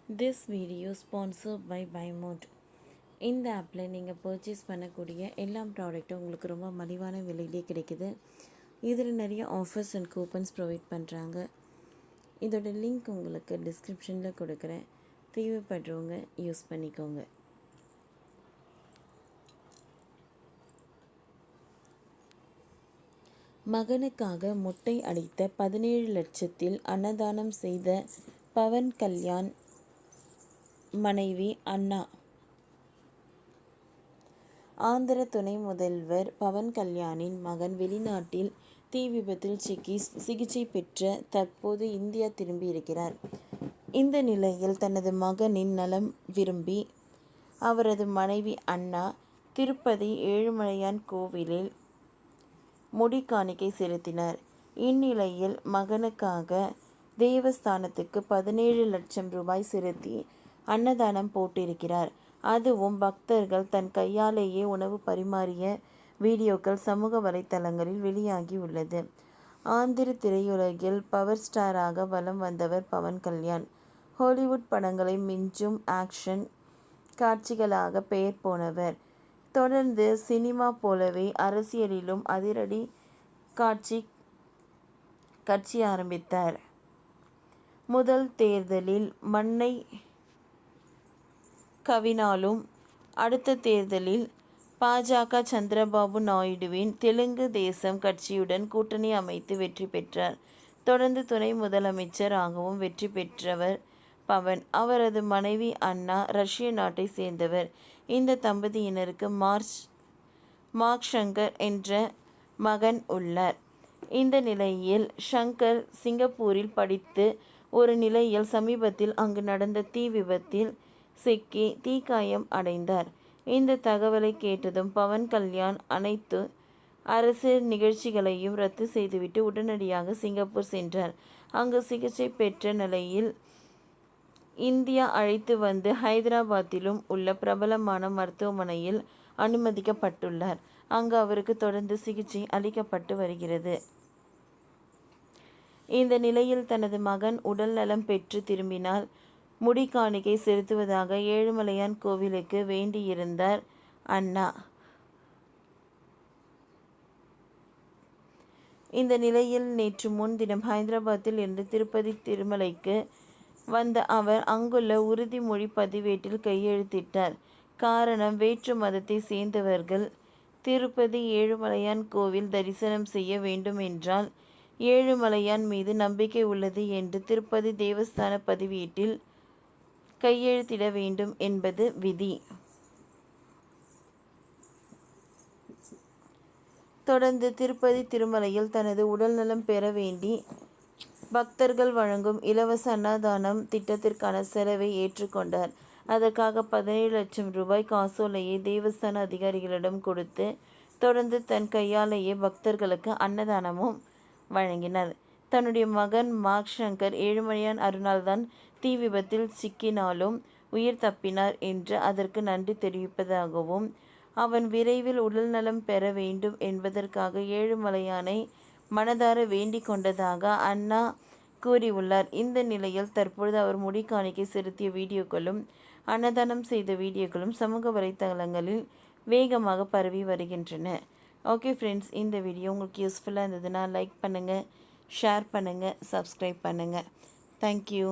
This video sponsor by Bymot. இந்த ஆப்பில் நீங்கள் பர்ச்சேஸ் பண்ணக்கூடிய எல்லா ப்ராடக்ட்டும் உங்களுக்கு ரொம்ப மலிவான விலையிலே கிடைக்குது. இதில் நிறைய ஆஃபர்ஸ் அண்ட் கூப்பன்ஸ் ப்ரொவைட் பண்ணுறாங்க. இதோட லிங்க் உங்களுக்கு டிஸ்கிரிப்ஷனில் கொடுக்குறேன். தேவைப்படுறவங்க யூஸ் பண்ணிக்கோங்க. மகனுக்காக முட்டை அடித்த 17 லட்சத்தில் அன்னதானம் செய்த பவன் கல்யாண் மனைவி அண்ணா. ஆந்திர துணை முதல்வர் பவன் கல்யாணின் மகன் வெளிநாட்டில் தீ விபத்தில் சிக்கி சிகிச்சை பெற்ற தற்போது இந்தியா திரும்பியிருக்கிறார். இந்த நிலையில் தனது மகனின் நலம் விரும்பி அவரது மனைவி அண்ணா திருப்பதி ஏழுமலையான் கோவிலில் முடி காணிக்கை செலுத்தினார். இந்நிலையில் மகனுக்காக தேவஸ்தானத்துக்கு 17 லட்சம் ரூபாய் செலுத்தி அன்னதானம் போட்டிருக்கிறார். அதுவும் பக்தர்கள் தன் கையாலேயே உணவு பரிமாறிய வீடியோக்கள் சமூக வலைத்தளங்களில் வெளியாகி உள்ளது. ஆந்திர திரையுலகில் பவர் ஸ்டாராக வலம் வந்தவர் பவன் கல்யாண். ஹாலிவுட் படங்களை மிஞ்சும் ஆக்ஷன் காட்சிகளாக பெயர் போனவர். தொடர்ந்து சினிமா போலவே அரசியலிலும் அதிரடி கட்சி ஆரம்பித்தார். முதல் தேர்தலில் மண்ணை கவினாலும் அடுத்த தேர்தலில் பாஜக சந்திரபாபு நாயுடுவின் தெலுங்கு தேசம் கட்சியுடன் கூட்டணி அமைத்து வெற்றி பெற்றார். தொடர்ந்து துணை முதலமைச்சராகவும் வெற்றி பெற்றவர் பவன். அவரது மனைவி அண்ணா ரஷ்ய நாட்டை சேர்ந்தவர். இந்த தம்பதியினருக்கு மார்க் ஷங்கர் என்ற மகன் உள்ளார். இந்த நிலையில் ஷங்கர் சிங்கப்பூரில் படித்து ஒரு நிலையில் சமீபத்தில் அங்கு நடந்த தீ விபத்தில் சிக்கி தீக்காயம் அடைந்தார். இந்த தகவலை கேட்டதும் பவன் கல்யாண் அனைத்து அரசு நிகழ்ச்சிகளையும் ரத்து செய்துவிட்டு உடனடியாக சிங்கப்பூர் சென்றார். அங்கு சிகிச்சை பெற்ற நிலையில் இந்தியா அழைத்து வந்து ஹைதராபாத்திலும் உள்ள பிரபலமான மருத்துவமனையில் அனுமதிக்கப்பட்டுள்ளார். அங்கு அவருக்கு தொடர்ந்து சிகிச்சை அளிக்கப்பட்டு வருகிறது. இந்த நிலையில் தனது மகன் உடல் நலம் பெற்று திரும்பினால் முடி காணிக்கை செலுத்துவதாக ஏழுமலையான் கோவிலுக்கு வேண்டியிருந்தார் அண்ணா. இந்த நிலையில் நேற்று முன்தினம் ஹைதராபாத்தில் இருந்து திருப்பதி திருமலைக்கு வந்த அவர் அங்குள்ள உறுதிமொழி பதிவேட்டில் கையெழுத்திட்டார். காரணம், வேற்று மதத்தை சேர்ந்தவர்கள் திருப்பதி ஏழுமலையான் கோவில் தரிசனம் செய்ய வேண்டும் என்றால் ஏழுமலையான் மீது நம்பிக்கை உள்ளது என்று திருப்பதி தேவஸ்தான பதிவேட்டில் கையெழுத்திட வேண்டும் என்பது விதி. தொடர்ந்து திருப்பதி திருமலையில் தனது உடல்நலம் பெற வேண்டி பக்தர்கள் வழங்கும் இலவச அன்னதானம் திட்டத்திற்கான செலவை ஏற்றுக்கொண்டார். அதற்காக 17 லட்சம் ரூபாய் காசோலையை தேவஸ்தான அதிகாரிகளிடம் கொடுத்து தொடர்ந்து தன் கையாலேயே பக்தர்களுக்கு அன்னதானமும் வழங்கினார். தன்னுடைய மகன் மார்க் ஷங்கர் ஏழுமலையான் அருளால்தான் தீ விபத்தில் சிக்கினாலும் உயிர் தப்பினார் என்று அதற்கு நன்றி தெரிவிப்பதாகவும் அவன் விரைவில் உடல் நலம் பெற வேண்டும் என்பதற்காக ஏழுமலையானை மனதார வேண்டிக் கொண்டதாக அண்ணா கூறியுள்ளார். இந்த நிலையில் தற்பொழுது அவர் முடி காணிக்கை செலுத்திய வீடியோக்களும் அன்னதானம் செய்த வீடியோக்களும் சமூக வலைத்தளங்களில் வேகமாக பரவி வருகின்றன. ஓகே ஃப்ரெண்ட்ஸ், இந்த வீடியோ உங்களுக்கு யூஸ்ஃபுல்லாக இருந்ததுன்னா லைக் பண்ணுங்கள், ஷேர் பண்ணுங்கள், சப்ஸ்கிரைப் பண்ணுங்கள். தேங்க்யூ.